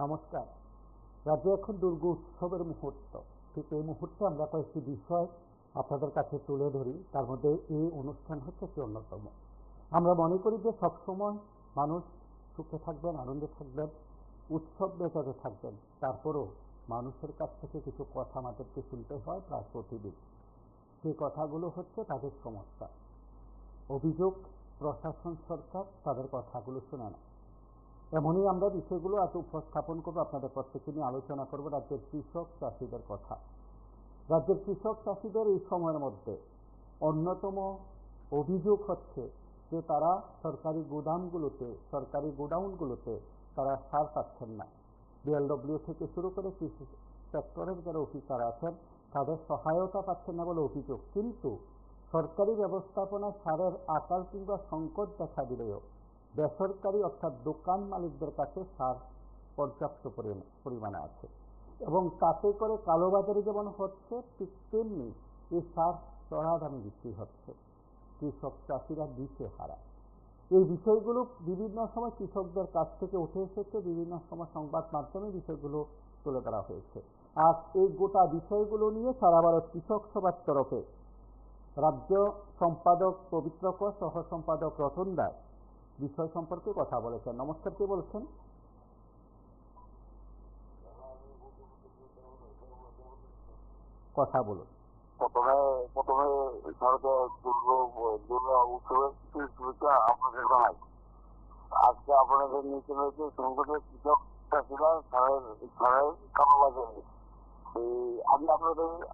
নমস্কার। রাজ্যে এখন দুর্গ উৎসবের মুহূর্ত। ঠিক এই মুহূর্তে আমরা কয়েকটি বিষয় আপনাদের কাছে তুলে ধরি, তার মধ্যে এই অনুষ্ঠান হচ্ছে একটি অন্যতম। আমরা মনে করি যে সবসময় মানুষ সুখে থাকবেন, আনন্দে থাকবেন, উৎসব মেজাজে থাকবেন। তারপরও মানুষের কাছ থেকে কিছু কথা আমাদেরকে শুনতে হয় প্রায় প্রতিদিন। সেই কথাগুলো হচ্ছে তাদের সমস্যা, অভিযোগ। প্রশাসন, সরকার তাদের কথাগুলো শোনে না। এমনই আমরা বিষয়গুলো আজ উপস্থাপন করবো, আপনাদের প্রত্যেকে নিয়ে আলোচনা করবো রাজ্যের কৃষক চাষিদের কথা। রাজ্যের কৃষক চাষিদের এই সময়ের মধ্যে অন্যতম অভিযোগ হচ্ছে যে তারা সরকারি গোডাউনগুলোতে তারা সার পাচ্ছেন না। বিএলডব্লিউ থেকে শুরু করে কৃষি সেক্টরের যারা অফিসার আছেন তাদের সহায়তা পাচ্ছেন না বলে অভিযোগ। কিন্তু সরকারি ব্যবস্থাপনায় সারের আকাল কিংবা সংকট দেখা দিলেও বেসরকারি অর্থাৎ দোকান মালিকদের কাছে সার পর্যাপ্ত পরিমাণে আছে, এবং তাতে করে কালোবাজারি যেমন হচ্ছে ঠিক তেমনি এই সার চড়া দামে বিক্রি হচ্ছে। কৃষক চাষিরা দিশে হারা। এই বিষয়গুলো বিভিন্ন সময় কৃষকদের কাছ থেকে উঠে এসেছে, বিভিন্ন সময় সংবাদ মাধ্যমে বিষয়গুলো তুলে ধরা হয়েছে। আর এই গোটা বিষয়গুলো নিয়ে সারা ভারত কৃষক সভার তরফে রাজ্য সম্পাদক পবিত্রকর, সহ সম্পাদক রতন দাস বিষয় সম্পর্কে কথা বলেছেন। নমস্কার, কে বলছেন? কথা বলুন। প্রথমে ভারতের দুর্গা উৎসবের শুভেচ্ছা আপনাদের জানাই। আজকে আপনাদের নিচে রয়েছে সংগঠনের কৃষক চাষিরা সারের কালোবাজারে। আমি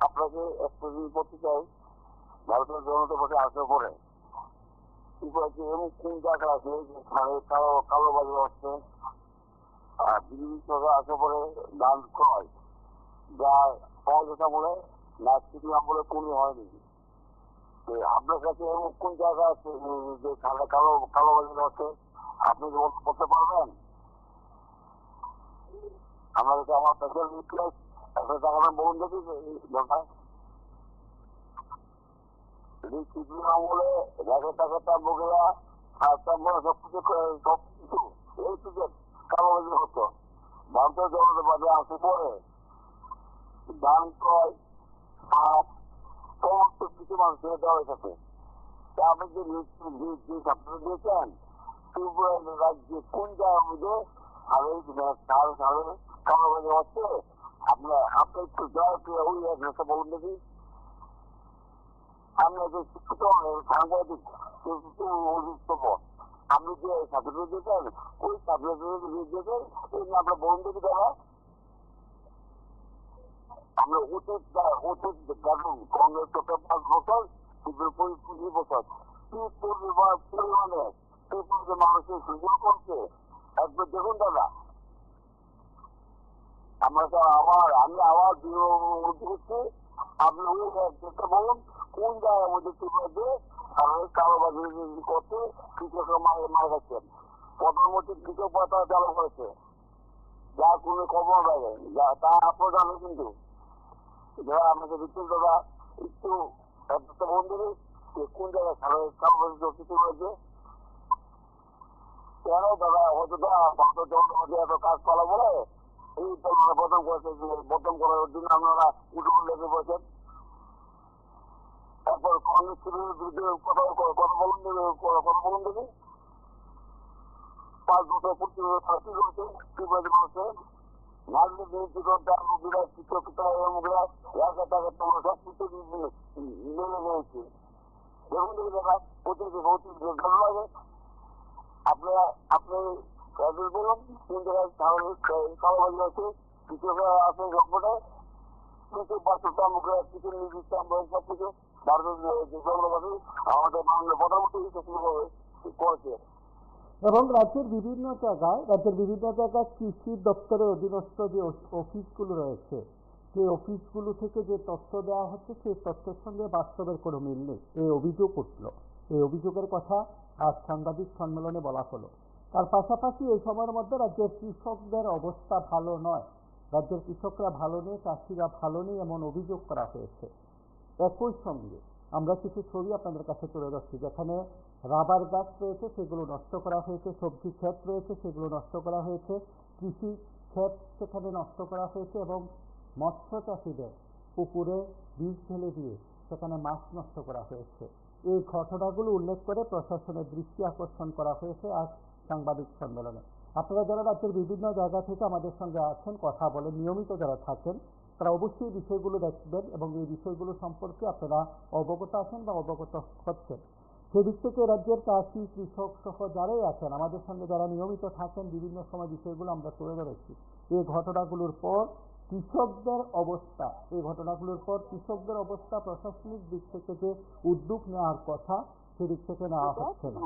আপনাকে একটা জিনিস বলতে চাই। ভারতের জনতা পার্টি আসার পরে এমন কোন জায়গা আছে যে সারের কালোবাজার হচ্ছে, আর বিজেপি সরকার আসার পরে ধান ক্রয় যা সহজতা বলে না কিছু বলে কমই হয়নি। আপনার কাছে এমন কোন জায়গা আছে যে কালোবাজার হচ্ছে, আপনি বলতে পারবেন? আমার কাছে আমার স্পেশাল রিকোয়েস্ট, একটা টাকাটা বলুন দেখি দরকার। আমলে টাকাটা বগেরা সবকিছু এই থেকে কালোবাজার হতো। ভারতীয় জনতা পার্টি আসে পরে ধান ক্রয় সমস্ত কিছু মানুষের দেওয়া হয়ে থাকে। আপনি যে ছাত্র দিয়েছেন ত্রিপুরা রাজ্যে কোন জায়গার মধ্যে সারে কালোবাজার হচ্ছে, আপনার একটু দয়া করে ওই অ্যাড্রেসটা বলুন দেখি। আমি একজন শিক্ষিত সাংবাদিক, আপনি যে সার্টিফিকেট দিয়েছেন ওই সার্টিফিকেট দিয়েছেন আপনার বলুন দেখি দাদা। আমরা অতীত কারণ কংগ্রেস সরকার 5 বছর, 20 বছর কি পরিমাণে মানুষের সুযোগ করছে একবার দেখুন দাদা। আমি আবার করছি, আপনি ওই চেষ্টা বলুন কোন জায়গার মধ্যে ত্রিপুরাতে কালোবাজারি করতে কৃষকরা মারা যাচ্ছেন। প্রধানমন্ত্রী কৃষক ভাতা চালু করেছে, যা কোনো খবর লাগে তা আপনার জানেন। কিন্তু আমাকে দিচ্ছেন দাদা একটু একটা বন্ধু কোন জায়গায় কালোবাজারি কিছু রয়েছে কেন দাদা? হয়তো ভারতের জনতা এত কাজ করা বলে এই বদনাম করেছে, বদনাম করার জন্য আপনারা উঠে লেগে পড়েছেন। তারপর কংগ্রেস বিরুদ্ধে কথা বলুন দেখি। 5 বছর পূর্তি কি করেছে ত্রিপুরাদের মানুষের বিরাট শিক্ষকতা সবকিছু মেনে নিয়েছে। দেখুন দেখি দাদা অতি ভালো লাগে। আপনি বলুন কোন জায়গায় কালোবাজার আছে, কৃষকরা আছে সবকটা কৃষক বাস্তবতা মুখে কিছু নির্দিষ্ট সবকিছু ভারতের জনগণবাদী আমাদের মাননীয় প্রধানমন্ত্রী করেছে। এবং রাজ্যের বিভিন্ন জায়গায় কৃষি দপ্তরের অধীনস্থ যে অফিসগুলো রয়েছে সেই অফিসগুলো থেকে যে তথ্য দেওয়া হচ্ছে সেই তথ্যের সঙ্গে বাস্তবের কোনো মিল নেই। এই অভিযোগ উঠল, এই অভিযোগের কথা আজ সাংবাদিক সম্মেলনে বলা হলো। তার পাশাপাশি এই সময়ের মধ্যে রাজ্যের কৃষকদের অবস্থা ভালো নয়, রাজ্যের কৃষকরা ভালো নেই, চাষিরা ভালো নেই এমন অভিযোগ করা হয়েছে। একই সঙ্গে আমরা কিছু ছবি আপনাদের কাছে তুলে ধরছি, যেখানে রাবার গাছ রয়েছে সেগুলো নষ্ট করা হয়েছে, সবজি ক্ষেত রয়েছে সেগুলো নষ্ট করা হয়েছে, কৃষি ক্ষেত সেখানে নষ্ট করা হয়েছে এবং মৎস্য চাষীদের পুকুরে বীজ ফেলে দিয়ে সেখানে মাছ নষ্ট করা হয়েছে। এই ঘটনাগুলো উল্লেখ করে প্রশাসনের দৃষ্টি আকর্ষণ করা হয়েছে আজ সাংবাদিক সম্মেলনে। আপনারা যারা রাজ্যের বিভিন্ন জায়গা থেকে আমাদের সঙ্গে আছেন, কথা বলেন, নিয়মিত যারা থাকেন, তারা অবশ্যই বিষয়গুলো দেখবেন এবং এই বিষয়গুলো সম্পর্কে আপনারা অবগত আছেন বা অবগত হচ্ছেন। সেদিক থেকে রাজ্যের চাষি, কৃষক সহ যারাই আছেন, আমাদের সঙ্গে যারা নিয়মিত থাকেন, বিভিন্ন সময় বিষয়গুলো আমরা তুলে ধরেছি। এই ঘটনাগুলোর পর কৃষকদের অবস্থা প্রশাসনিক দিক থেকে যে উদ্যোগ নেওয়ার কথা, সেদিক থেকে নেওয়া হচ্ছে না।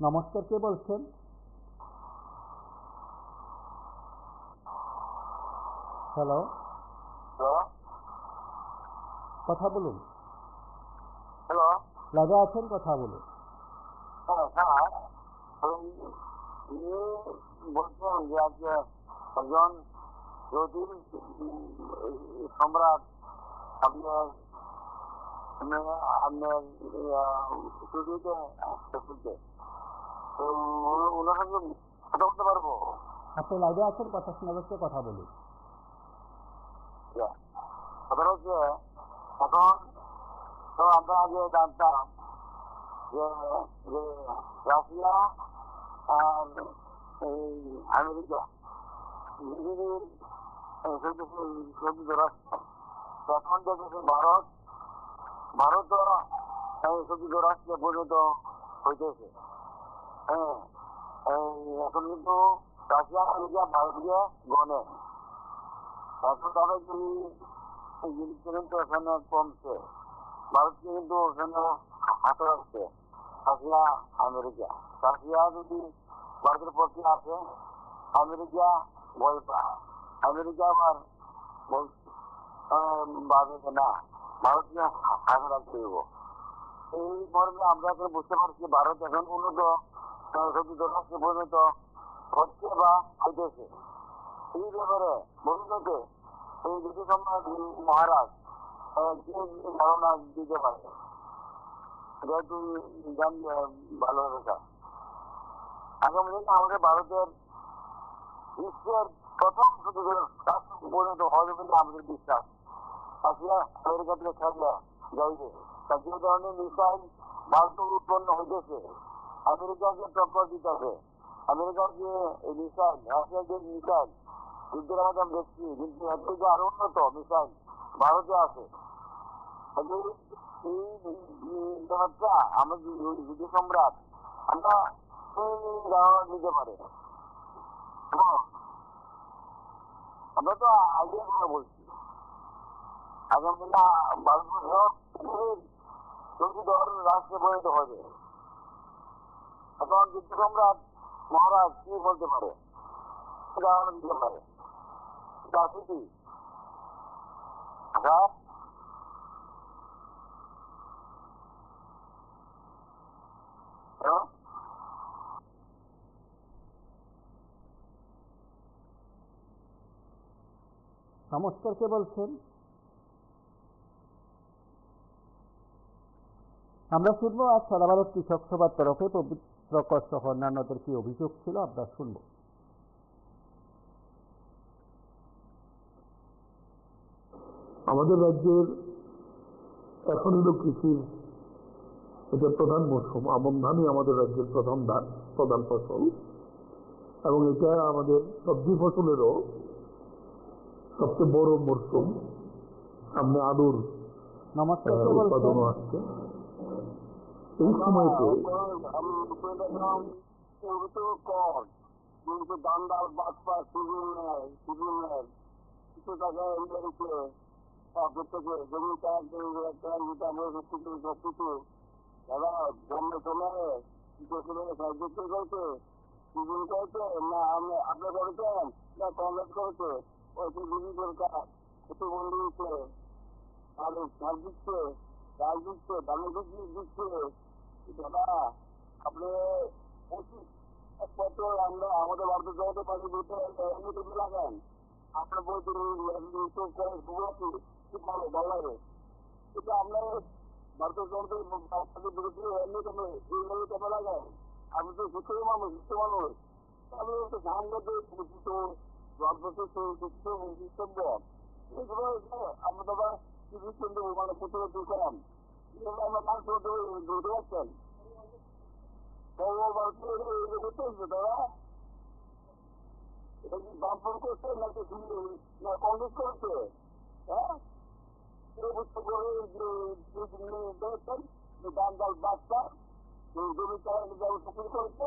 নমস্কার, কে বলছেন? হ্যালো, কথা বলুন। হ্যালো, লাইভে আছেন, কথা বলুন। হ্যাঁ, বলছেন যে আজকে একজন জ্যোতির সম্রাট আপনার স্টুডিওতে তো ওনার সঙ্গে কথা বলতে পারবো? আপনি লাইভে আছেন, কথা শোনা যাচ্ছে, কথা বলুন। কথা হচ্ছে, এখন তো আমরা আগে জানতাম যে রাশিয়া আর এই আমেরিকা এখন দেখেছে ভারতও সংযুক্ত রাষ্ট্রে পরিণত হইতেছে। হ্যাঁ, এখন কিন্তু রাশিয়া আমেরিকা ভারতকে গণে। এখন তাদের জিনিস কিন্তু ওখানে কমছে, ভারতকে কিন্তু ওখানে হাতে রাখছে রাশিয়া আমেরিকা। রাশিয়া যদি ভারতের পক্ষে আসে, আমেরিকা ভয় পায়। আমেরিকা আবার ভাবে না, ভারতকে হাতে রাখতে দেবো। এই মর্মে আমরা এখন বুঝতে পারছি ভারত এখন উন্নত সংযুক্ত রাষ্ট্রে পরিণত হচ্ছে বা হইতেছে। এই ব্যাপারে ভবিষ্যতে এই দুটি সম্রাট মহারাজ ধারণা দিতে পারে, যেহেতু জানলে ভালো হবে। স্যার, আগামী দিনে আমাদের ভারতের বিশ্বের প্রথম রাষ্ট্র পরিণত হবে বলে আমাদের বিশ্বাস। রাশিয়া আমেরিকা থেকে থাকলে যাইবে, তার যে ধরনের মিসাইল ভারত উৎপন্ন হইতেছে, আমেরিকাকে টক্কর দিতেছে। আমেরিকার যে মিসাইল, রাশিয়ার যে মিসাইল যুদ্ধের আমাদের আমি দেখছি, কিন্তু এর থেকে আরো উন্নত মিসাইল ভারতে আছে। এই ব্যাপারটা আমাদের যুদ্ধ সম্রাট আমরা ধারণা দিতে পারে। আমরা তো আইডিয়া করে বলছি, আগামী ভারতবর্ষ পৃথিবীর চলতি ধরনের রাষ্ট্রে পরিণত হবে। এখন যুদ্ধ সম্রাট মহারাজ কি বলতে পারে, ধারণা দিতে পারে। রাজনীতি নমস্কার, কে বলছেন? আমরা শুনবো আজ সারা ভারত কৃষক সভার তরফে পবিত্র কর সহ অন্যান্যদের কি অভিযোগ ছিল, আমরা শুনবো। আমাদের রাজ্যের এখন হলো কৃষির এটা প্রধান মৌসুম। আমন ধানই আমাদের রাজ্যের প্রধান ফসল, এবং এটা আমাদের সবজি ফসলেরও সবচেয়ে বড় মরশুম। সামনে আলুর উৎপাদনও আসছে। এই সময়তে দাম দাল বাচ্চা সিজন কিছু টাকা প্রত্যেকে জমি দাদা জন্ম সময়ে সাহায্য করছে, সিজন করছে না আপনি করেছেন না কংগ্রেস করেছে, ওইটি বিধি সরকার একটু বন্ধু দিচ্ছে, আর সার দিচ্ছে, গাছ দিচ্ছে, দামি দিচ্ছে। দাদা আপনি একমাত্র আমরা আমাদের ভারতে জগতে পাখি দিতে লাগান, আপনার বই করে খুব ভালো লাগে। কিন্তু আপনার ভারতের বিরুদ্ধে এইভাবে কেন লাগায়? আমি তো সুস্থ মানুষ, সুস্থ মানুষ। আমি তো সাংবাদিক পরিচিত সিস্টেম দেন এগুলো আমরা দাদা সিস্টেম দেবো মানে প্রতিরোধ করাম আমরা মানুষ ধরতে পারছেন করতে হচ্ছে দাদা এটা কি বামপন করছে নাকি না কংগ্রেস করছে হ্যাঁ বুঝতে করে দেখছেন দাম দাল বাচ্চা জমি চালানোর ব্যবস্থা শুরু করেছে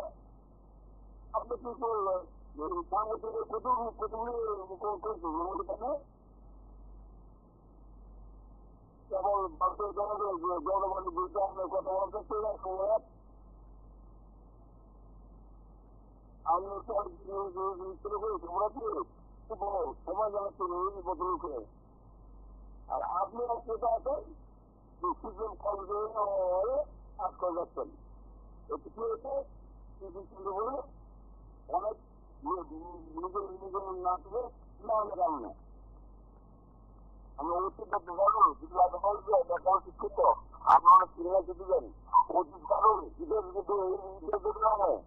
আপনি কি করলেন সাংবাদিকের কতগুলি কেবল ভারতের জনগণের বিরুদ্ধে আপনার কথা বলতে আমি সময় জানাচ্ছি বদলকে আর আপনি যেটা আছেন সিজন কলেজে কাজ করে যাচ্ছেন এটি কি হয়েছে বলে অনেক নিজের না থেকে অনেক কারণে আমি অবশ্যই করতে পারবো যদি আপনি বলছেন শিক্ষিত আপনি অনেক সিনিয়র সিটিজেন অতীত কারণ ঈদের নয়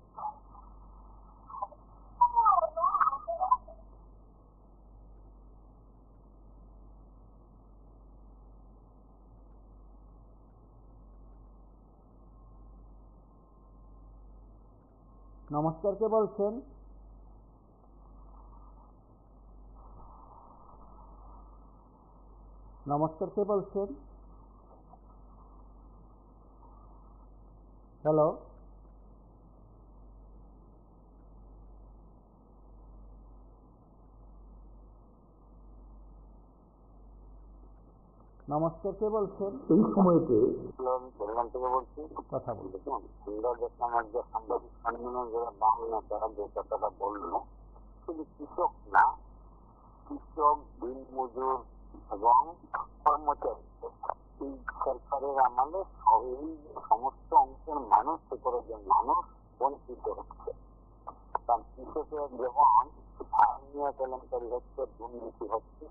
নমস্কার, কে বলছেন? নমস্কার, কে বলছেন? হ্যালো, নমস্কার, কে বলছেন? এই সময়তে থেকে বলছি কথা বলুন। দেখুন আমরা দেখলাম যে সাংবাদিক সম্মেলন যারা বাংলা তারা যে কথাটা বললো শুধু কৃষক না কৃষক দিনমজুর এবং কর্মচারী এই সরকারের আমলে এই সমস্ত অংশের মানুষ করে যে মানুষ বঞ্চিত হচ্ছে কারণ কৃষকের যেমন আইনীয় কেলেঙ্কারি হচ্ছে দুর্নীতি হচ্ছে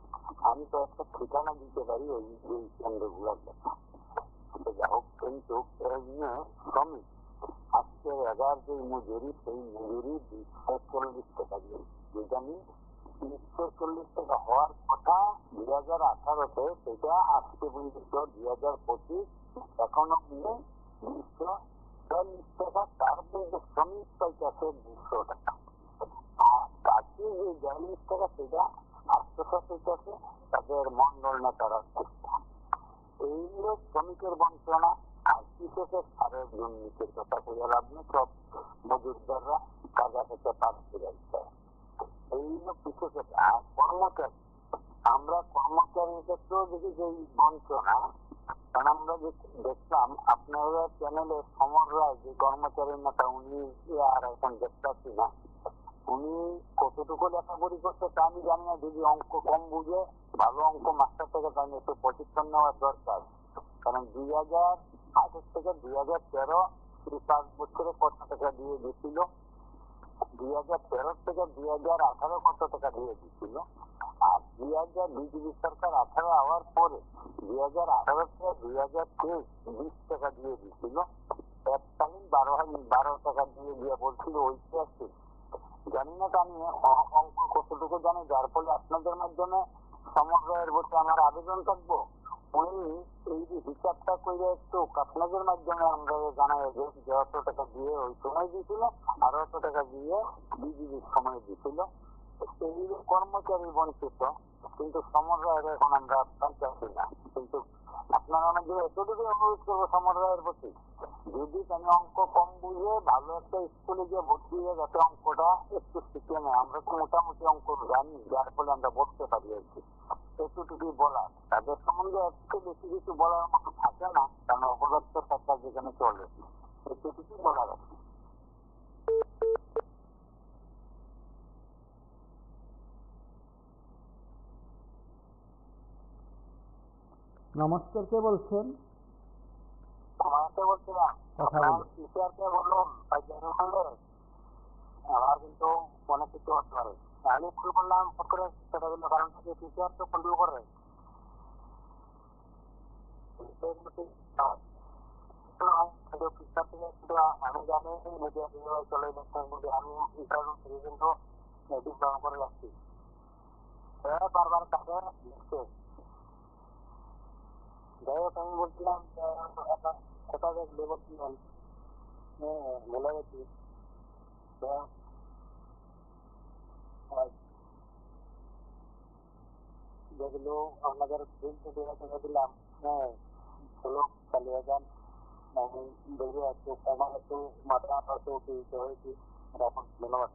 আমি তো একটা ঠিকানা দিতে পারি ওই কেন্দ্রগুলোর কথা যা হোক কিন্তু এর নিয়ে শ্রমিক আজকে এগার যে মজুরি সেই মজুরি 240 টাকা দিয়ে যেখানে 340 টাকা হওয়ার কথা 2018-তে সেটা আজকে পর্যন্ত 2025 এখনো নিয়ে 240 টাকা তার মধ্যে শ্রমিক পাইতেছে 200 টাকা আর তাকে যে 42 টাকা সেটা আত্মসাৎ হইতেছে তাদের মন্ডল নেতারা এই শ্রমিকের বঞ্চনা আর কৃষকের সারের দুর্নীতির কথা বলে লাভ নেই সব মজুরদাররা কাজা থেকে পাচ্ছে যাচ্ছে এই কৃষকের আর কর্মচারী আমরা কর্মচারীর ক্ষেত্রেও দেখি যে বঞ্চনা কারণ আমরা দেখলাম আপনারা চ্যানেলে সমর রায় যে কর্মচারীর নেতা উনি আর এখন দেখতে না উনি কতটুকু লেখাপড়ি করছে তা আমি জানি না যদি অঙ্ক কম বুঝে ভালো অঙ্ক মাস্টার থেকে তাই একটু প্রশিক্ষণ নেওয়ার দরকার কারণ 2008 থেকে 2013 5 বছরে কত টাকা দিয়ে দিয়েছিল 2013 থেকে 2018 কত টাকা দিয়ে দিয়েছিল আর 2020 সরকার 18 হওয়ার পরে 2018 থেকে 2023 20 টাকা দিয়ে দিয়েছিল এককালীন 12 টাকা দিয়ে বলছিল ঐতিহাসিক জানি না তা নিয়ে অঙ্ক কতটুকু জানি যার ফলে আপনাদের মাধ্যমে সমন্বয়ের বসে আমার আবেদন থাকবো উনি এই যে হিসাবটা করে একটু আপনাদের মাধ্যমে আমরা জানাই যে অত টাকা দিয়ে ওই সময় দিয়েছিল আর অত টাকা দিয়ে বিজিবির সময় দিয়েছিল এই কর্মচারী বঞ্চিত কিন্তু সমন্বয়ের এখন আমরা চাচ্ছি না কিন্তু আপনারা আমাদের এতটুকু অনুরোধ করবো সমন্বয়ের প্রতি যদি আমি অঙ্ক কম বুঝে ভালো একটা স্কুলে গিয়ে ভর্তি হয়ে যাতে অঙ্কটা একটু শিখে নেয় আমরা তো মোটামুটি অঙ্ক জানি যার ফলে আমরা বলতে পারি আর কি এতটুকুই বলা তাদের সম্বন্ধে একটু বেশি কিছু বলার মতো থাকে না কারণ অপদার্থ সরকার যেখানে চলে এতটুকুই বলার আছে নমস্কার, কে বলছেন? বলছিলাম টিচারকে বললাম আমার কিন্তু অনেক কিছু হতে পারে আমি স্কুল করলাম সেটা বললো কারণ টিচার তো কন্ট্রোল করে আমি জানি মিডিয়া চলে আমি কিন্তু ডিপ্লোমা করে যাচ্ছি বারবার তাকে লিখছে। যাই হোক আমি বলছিলাম কোথা দেখলে বলছিলাম ভুলে গেছি যেগুলো আপনাদের দিলাম, হ্যাঁ সেগুলো চালিয়ে যান। আমি দেখে একটু আমার একটু মাথা একটু উপকৃত হয়েছি। এখন ধন্যবাদ।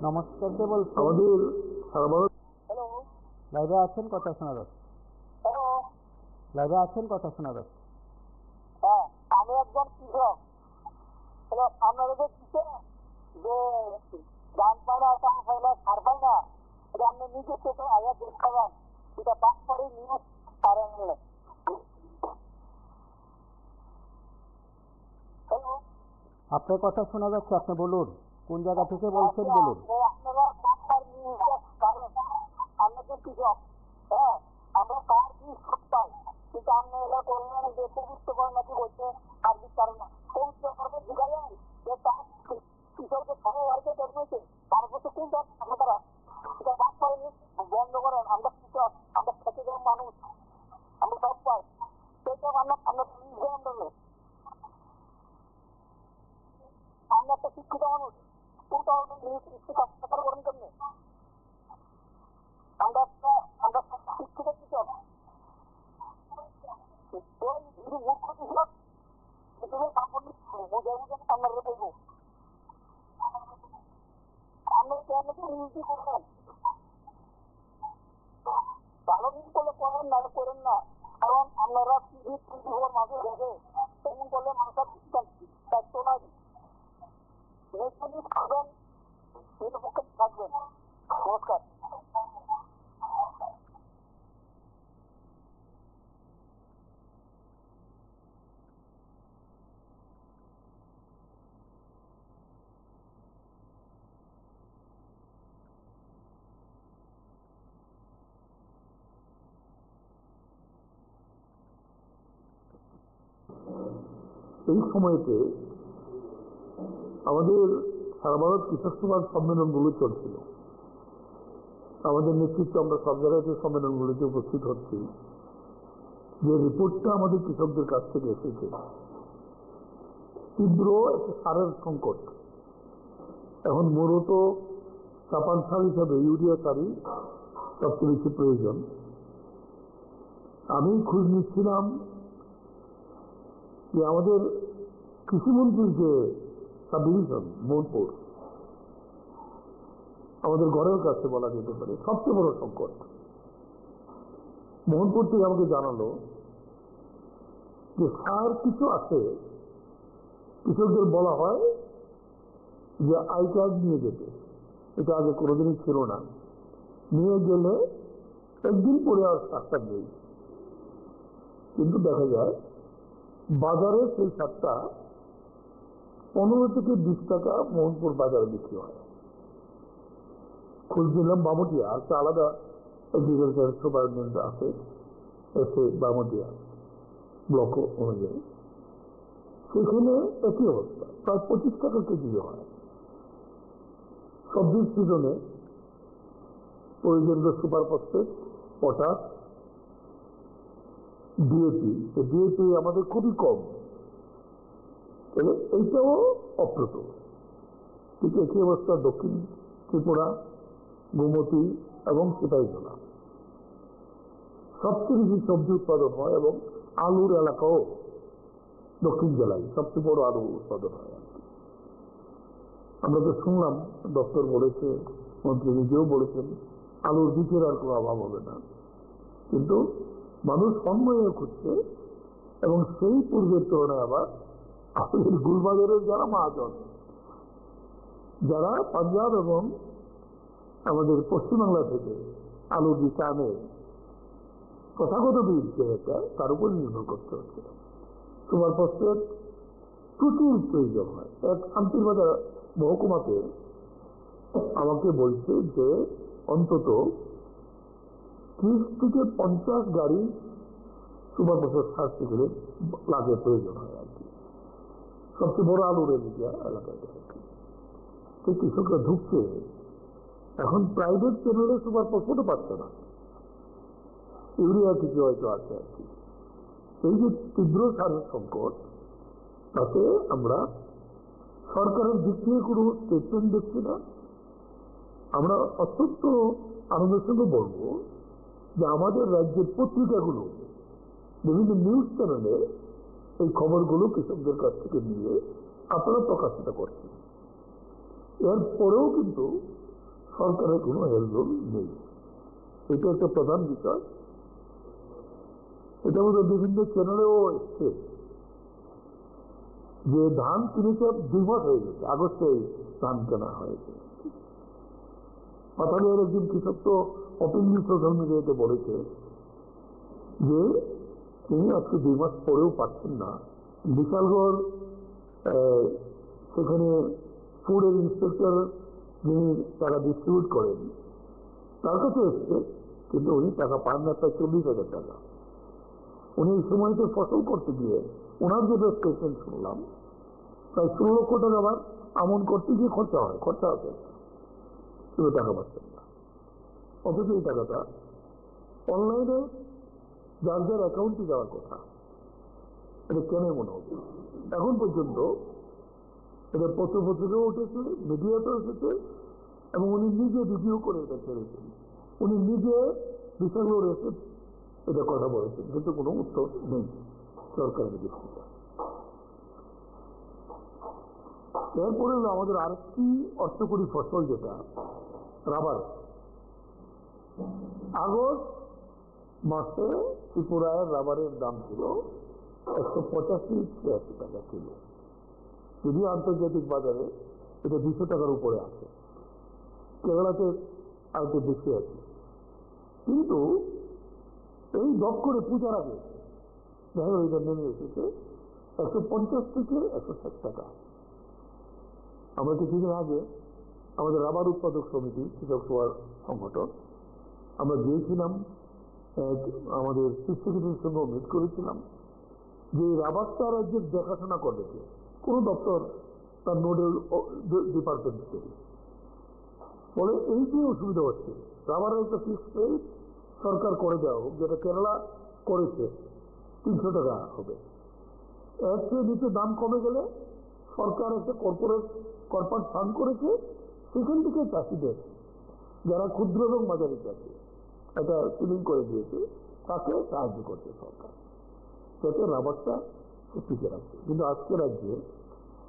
নমস্কার, কে বলছেন? আমাদের সারা ভারত হ্যালো লাইভে আছেন, কথা শোনা যাচ্ছে। হ্যালো, লাইভে আছেন, কথা শোনা যাচ্ছে। হ্যাঁ আমি একজন কৃষক। আপনারা যে কৃষক যে ধান পায় না, টাকা পায় না, সার পায় না, এটা আপনি নিজে চোখে আগে দেখতে পান। এটা বাদ করে নিউজ পারেন। হ্যালো, আপনার কথা শোনা যাচ্ছে, আপনি বলুন কোন জায়গা থেকে বলছেন, বলুন। আপনারা বাংলার নিউজ পারেন। আমরা যে কৃষক, হ্যাঁ আমরা তার নিউজ পাই, কিন্তু আপনি এটা করলেন যে পবিত্র করে নাকি বলছে সার্ভিস কারণ না পবিত্র করবে বোঝা যায় যে তার কৃষকদের সবাই বাড়িতে জন্মেছে, তারপর তো কোন তারা এটা বাদ করেনি। বন্ধ করেন। আমরা কৃষক, আমরা খেতে দেওয়া মানুষ, আমরা সব পাই। সেটা আমরা আমরা একটা শিক্ষিত মানুষ, কোনটা করেন কেমনি? আমরা আমরা শিক্ষিত কৃষক, মূর্খ কৃষক বুঝে বুঝে আপনারা বলবো। আমরা কেন নিউজই করবেন? ভালো কিছু করলে করেন না, করেন না। কারণ আপনারা টিভি মাঝে দেখে তেমন করলে মানুষের দায়িত্ব নাই। খাবেন, নিরপেক্ষ থাকবেন। নমস্কার। এই সময়তে আমাদের সারা ভারত কৃষক সভার সম্মেলনগুলো চলছিল। আমাদের নেতৃত্ব আমরা সব জায়গাতে সম্মেলনগুলিতে উপস্থিত হচ্ছি। যে রিপোর্টটা আমাদের কৃষকদের কাছ থেকে এসেছে, তীব্র একটা সারের সংকট। এখন মূলত চাপান সার হিসাবে ইউরিয়া সারই সবচেয়ে বেশি প্রয়োজন। আমি খোঁজ নিচ্ছিলাম যে আমাদের কৃষিমন্ত্রীর যে সাব ডিভিশন মোহনপুর, আমাদের ঘরের কাছে বলা যেতে পারে সবচেয়ে বড় সংকট। মোহনপুর থেকে আমাকে জানালো যে সার কিছু আছে, কৃষকদের বলা হয় যে আই কার্ড নিয়ে যেতে। এটা আগে কোনোদিনই ছিল না। নিয়ে গেলে একদিন পরে আর সারটা নেই। কিন্তু দেখা যায় বাজারে সেই সারটা 15 থেকে 20 টাকা মোহনপুর বাজারে বিক্রি হয়। খোঁজ নিলাম বামুটিয়া, একটা আলাদা এগ্রিকালচার সুপারিনটেন্ডেন্ট আছে এসে বামুটিয়া ব্লক অনুযায়ী, সেখানে একই অবস্থা, প্রায় 25 টাকা কেজি হয়। সবজির সিজনে প্রয়োজনীয় super phosphate, potash, DAP, DAP আমাদের খুবই কম। এইটাও অপ্রত। ঠিক একই অবস্থা দক্ষিণ ত্রিপুরা, গোমতী এবং সিপাহীজলা। সবচেয়ে বেশি সবজি উৎপাদন হয় এবং আলুর এলাকাও দক্ষিণ জেলায় সবচেয়ে বড় আলু উৎপাদন হয়। আমরা তো শুনলাম দপ্তর বলেছে, মন্ত্রী নিজেও বলেছেন আলুর বীজের আর কোনো অভাব হবে না। কিন্তু মানুষ সন্ময়ে খুঁজছে এবং সেই পূর্বের তুলনায় আবার আলুর গুলবাজারের যারা মহাজন, যারা পাঞ্জাব এবং আমাদের পশ্চিমবাংলা থেকে আলুর বীজ আনে, প্রথাগত বীজ যেটা তার উপর নির্ভর করতে হচ্ছে। সুপার ফসফেট প্রচুর প্রয়োজন হয়। এক শান্তিরবাজার মহকুমাতে আমাকে বলছে যে অন্তত 30 থেকে 50 গাড়ি সুপার ফসফেট সার থেকে লাগে প্রয়োজন হয় আর কি। সবচেয়ে বড় আলুর এরিয়া এলাকায় সেই কৃষকরা ঢুকছে। এখন প্রাইভেট চ্যানেলে সুপার ফসফেটও পাচ্ছে না, ইউরিয়া কিছু হয়তো আছে আর কি। এই যে তীব্র সারের সংকট, তাতে আমরা সরকারের দিক থেকে কোনো স্টেটমেন্ট দেখছি না। আমরা অত্যন্ত আনন্দের সঙ্গে বলবো যে আমাদের রাজ্যের পত্রিকাগুলো বিভিন্ন নিউজ চ্যানেলে এই খবরগুলো কৃষকদের কাছ থেকে নিয়ে আপনারা প্রকাশিত করছেন। এরপরেও কিন্তু সরকারের কোনো হেলদোল নেই। এটা একটা প্রধান বিষয়। এটা বোধহয় বিভিন্ন চ্যানেলেও এসছে যে ধান কিনেছে 2 মাস হয়ে গেছে, আগস্টে ধান কেনা হয়েছে। পাতালের একজন কৃষক তো ওপেনলি সোশ্যাল মিডিয়াতে বলেছে যে তিনি আজকে 2 মাস পরেও পাচ্ছেন না। বিশালগড় সেখানে ফুডের ইন্সপেক্টর যিনি টাকা ডিস্ট্রিবিউট করেন তার কাছে এসছে, কিন্তু উনি টাকা পান না, প্রায় 40,000 টাকা। উনি এই সময়তে ফসল করতে গিয়ে ওনার যেটা স্টেটমেন্ট শুনলাম, প্রায় 16 লক্ষ টাকা আবার আমন করতে গিয়ে খরচা হচ্ছে, কিন্তু টাকা পাচ্ছেন না। অথচ এই টাকাটা অনলাইনে যার যার অ্যাকাউন্টে যাওয়ার কথা, এটা কেন মনে হচ্ছে? এখন পর্যন্ত এটা পত্রপত্রিকাও উঠেছে, মিডিয়াতেও এসেছে, এবং উনি নিজে ভিডিও করে এটা ছেড়েছেন। উনি নিজে বিষয়গুলো এসে এটা কথা বলেছেন, কিন্তু কোনো উত্তর নেই সরকারের দিক থেকে। এরপরে আমাদের আরেকটি অর্থকরী ফসল যেটা রাবার। আগস্ট মাসে ত্রিপুরায় রাবারের দাম ছিল 185-86 টাকা কিলো। যদিও আন্তর্জাতিক বাজারে এটা 200 টাকার উপরে আছে, কেরালাতে আর একটু বেশি আছে। কিন্তু এই দপ করে পূজার আগে দেখা গেল এটা নেমে এসেছে 150 থেকে 160 টাকা। আমরা কিছুদিন আগে আমাদের রাবার উৎপাদক সমিতি, কৃষক সভার সংগঠন, আমরা গিয়েছিলাম, আমাদের চিফ সেক্রেটারির সঙ্গে মিট করেছিলাম যে রাবারটা রাজ্যের দেখাশোনা করবে কোন দপ্তর, তার নোডেল ডিপার্টমেন্ট থেকে। ফলে এই যে অসুবিধা হচ্ছে, রাবারের একটা ফিক্সড রেট সরকার করে দেওয়া হোক, যেটা কেরালা করেছে 300 টাকা হবে। এর চেয়ে নিচে দাম কমে গেলে সরকার একটা কর্পোরেট ফান্ড করেছে, সেখান থেকে চাষিদের যারা ক্ষুদ্র এবং মাঝারি চাষি এটা সিলিং করে দিয়েছে, তাকে সাহায্য করছে সরকার, যাতে রাবারটা টিকে রাখছে। কিন্তু আজকে রাজ্যে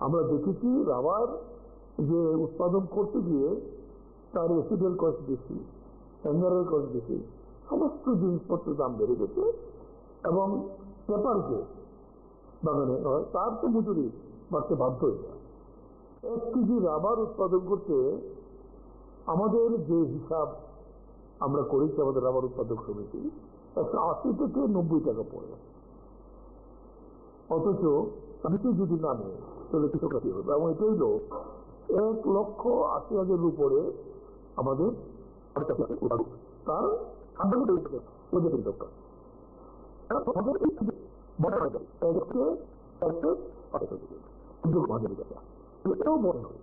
আমরা দেখেছি রাবার যে উৎপাদন করতে গিয়ে তার রেসিডেন্ট কস্ট বেশি, হ্যাঙ্গারের কস্ট বেশি, সমস্ত জিনিসপত্রের দাম বেড়ে গেছে। এবং পেপার যে বাগানে হয় তার তো মজুরি বাড়তে বাধ্য হয়ে যায়। 1 কেজি রাবার উৎপাদন করতে আমাদের যে হিসাব আমরা করেছি, আমাদের রাবার উৎপাদক সমিতি 180 থেকে 90 টাকা পড়ে। অথচ সমিতি যদি না নেয় তাহলে কৃষকরা কি হবে? এবং এটাই হল 1,80,000 উপরে আমাদের তার আমদানি দরকার। এটাও মনে হয়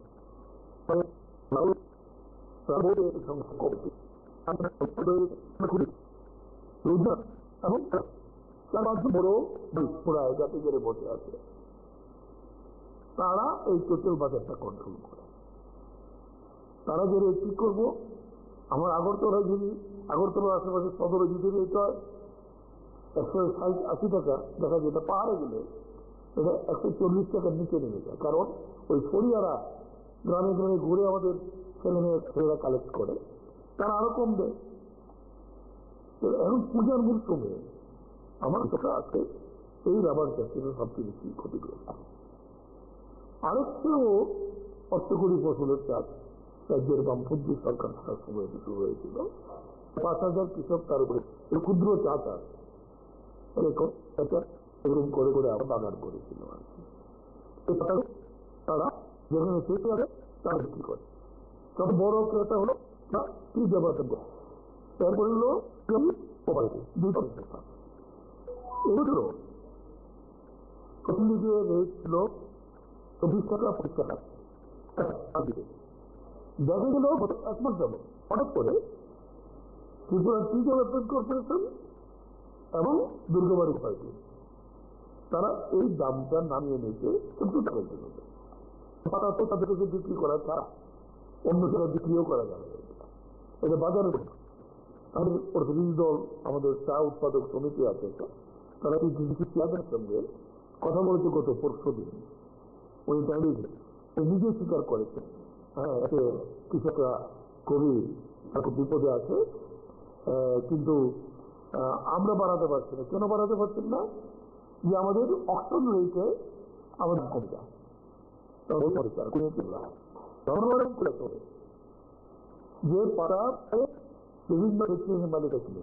এবং 4-5 বড় পুরায় যাতে করে বসে আছে, তারা এই টোটাল বাজারটা কন্ট্রোল করে। তারা যে রেট ঠিক করবো, আমার আগরতলার আশেপাশে সদরে যদি রেট হয় 160-80 টাকা, দেখা যায় এটা পাহাড়ে গেলে এটা 140 টাকার নিচে নেমে যায়। কারণ ওই ফরিয়ারা গ্রামে গ্রামে ঘুরে আমাদের ছেলেরা কালেক্ট করে, তারা আরো কম দেয়। এখন পূজার মূল্যে আমার কথা আছে এই রাবার চাষিরা সবচেয়ে বেশি ক্ষতিগ্রস্ত। আরেকটু অর্থকরী ফসলের চাষ রাজ্যের বামপন্থী সরকার থাকার সময় শুরু হয়েছিল। 5,000 কৃষক, তার উপরে ক্ষুদ্র চাষ আছে। এটা এরকম করে করে আবার বাগান করেছিল আর কি। তারা যেখানে শেষ হবে তারা বিক্রি করে। তবে বড় ক্রেতা হলো না কি ব্যবহার করে, তারপরে হলো দুটো এগুলো প্রথম দিকে রেট ছিল 24 টাকা 25 টাকা। দেখা গেল এক মাস যাবো হঠাৎ করে ত্রিপুরা টি ডেভেলপমেন্ট কর্পোরেশন এবং দুর্গাবাড়ি সোসাইটি তারা এই দামটা নামিয়ে নিয়েছে 14 টাকার জন্য। তো তাদেরকে বিক্রি করা ছাড়া অন্য জায়গায় বিক্রিও করা যাবে, এটা বাজারে। আমাদের প্রতিনিধি দল, আমাদের চা উৎপাদক সমিতি আছে, তারা চেয়ারম্যানের সঙ্গে কথা বলেছে গত পরশু দিন। উনি দাঁড়িয়ে নিজে স্বীকার করেছেন, হ্যাঁ কৃষকরা খুবই খুব বিপদে আছে, কিন্তু আমরা বাড়াতে পারছি না। কেন বাড়াতে পারছেন না? যে আমাদের অক্সন রেটে আমাদের কমে যায়। যে পাড়া বিভিন্ন মালিকা ছিল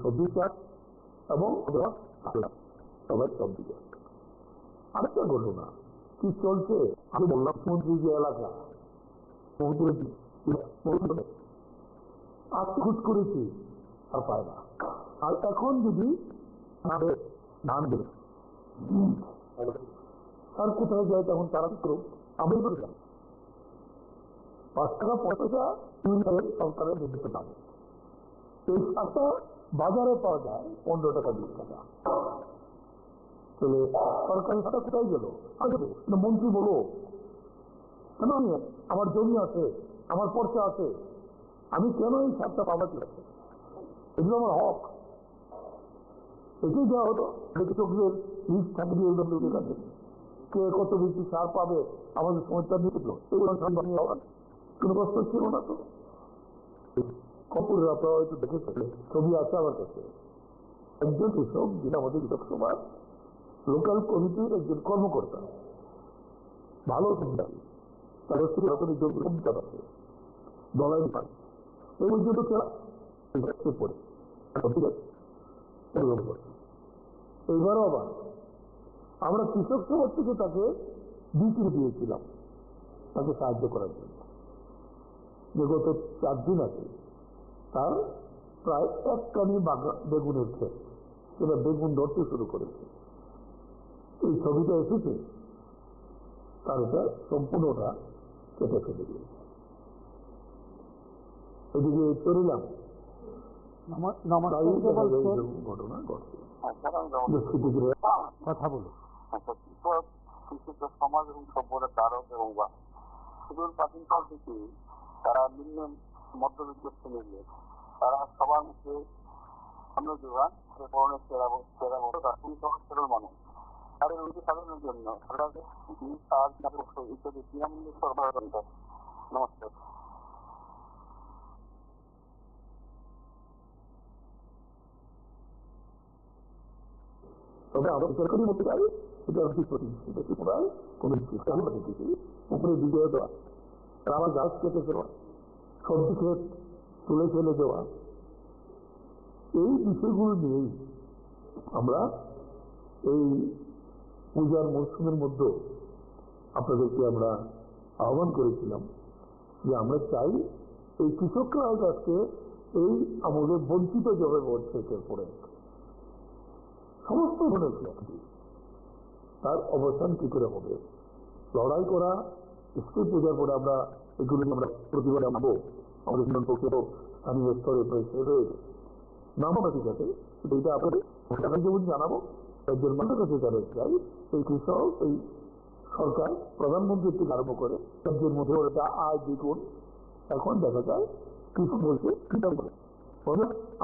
সবজি চাষ এবং সবাই সবজি চাষ। আরেকটা ঘটনা কি চলছে, আমি বললাম সমুদ্র যে এলাকা আর খোঁজ করেছি আর পায় না। আর এখন যদি ধান দেবে আর কোথায় যায় তখন তারা করুক, আমি করে যাই 5 টাকা 5 পয়সা সরকারের নির্দিষ্ট দাম। এই শাকটা বাজারে পাওয়া যায় 15 টাকা 20 টাকা। তাহলে সরকারি শাকটা কোথায় গেল? মন্ত্রী বলো কেন, আমার জমি আছে, আমার পর্চা আছে, আমি কেন এই শাকটা পাবাচ্ছি? এগুলো আমার হক, এটাই দেওয়া হতো। কৃষকদের লিস্ট থাকবে এলডব্লিউর কাছে, কে কত বেশি সার পাবে আমাদের সমস্যা নিয়ে এগুলো কোনো কষ্ট ছিল না। তো কপুরের আপনারা হয়তো দেখেছেন, ছবি আছে আমার কাছে, একজন কৃষক যিনি আমাদের কৃষক সভার লোকাল কমিটির একজন কর্মকর্তা, ভালো সুবিধারী, তার কবিতা আছে দলাই পায় এই পর্যন্ত পড়ে। এইবারও আবার আমরা কৃষক সমাজ থেকে তাকে বিক্রি দিয়েছিলাম তাকে সাহায্য করার জন্য। যে গত 4 দিন আছে তার প্রায় 1 কানি বেগুনের ক্ষেত, সেটা বেগুন ধরতে শুরু করেছে। এই ছবিটা এসেছে, তার এটা সম্পূর্ণটা কেটে ফেলে দিয়েছে। এদিকে চলিলাম ঘটনা ঘটছে। কথা বলো। কৃষক সমাজ এবং সভ্যতার ধারক এবং সুদূর প্রাচীনকাল থেকে তারা নিম্ন মধ্যবিত্ত শ্রেণীর, তারা সবার মুখে সামনে যোগান সেরা মানুষ, তাদের উন্নতি সাধনের জন্য সরকারকে ইত্যাদি বিনামূল্যে সরবরাহ করতে। নমস্কার। তবে আমরা সরকারি মধ্যে যাই, এটা কোন উপরে বিজয় দেওয়া, আমার গাছ কেটে দেওয়া, সবজি ক্ষেত তুলে ফেলে দেওয়া, এই বিষয়গুলো নিয়েই আমরা এই পূজার মরশুমের মধ্যে আপনাদেরকে আমরা আহ্বান করেছিলাম যে আমরা চাই এই কৃষকরা আজকে এই আমাদের বঞ্চিত যাবে বর্ষের পরে সমস্ত ধরনের তার অবস্থান কি করে হবে, লড়াই করা। স্কুল পূজার পরে আমরা এগুলো আমরা প্রতিবাদ আনবো, আমাদের পক্ষে স্থানীয় স্তরে নামও ঠিক আছে, এটা আপনাদের যেমন জানাবো একজন মানুষের কাছে যারা চাই এই কৃষক এই সরকার প্রধানমন্ত্রী থেকে আরম্ভ করে রাজ্যের মধ্যে ওটা আয় দ্বিগুণ। এখন দেখা যায় কৃষক বলছে কৃষক বলে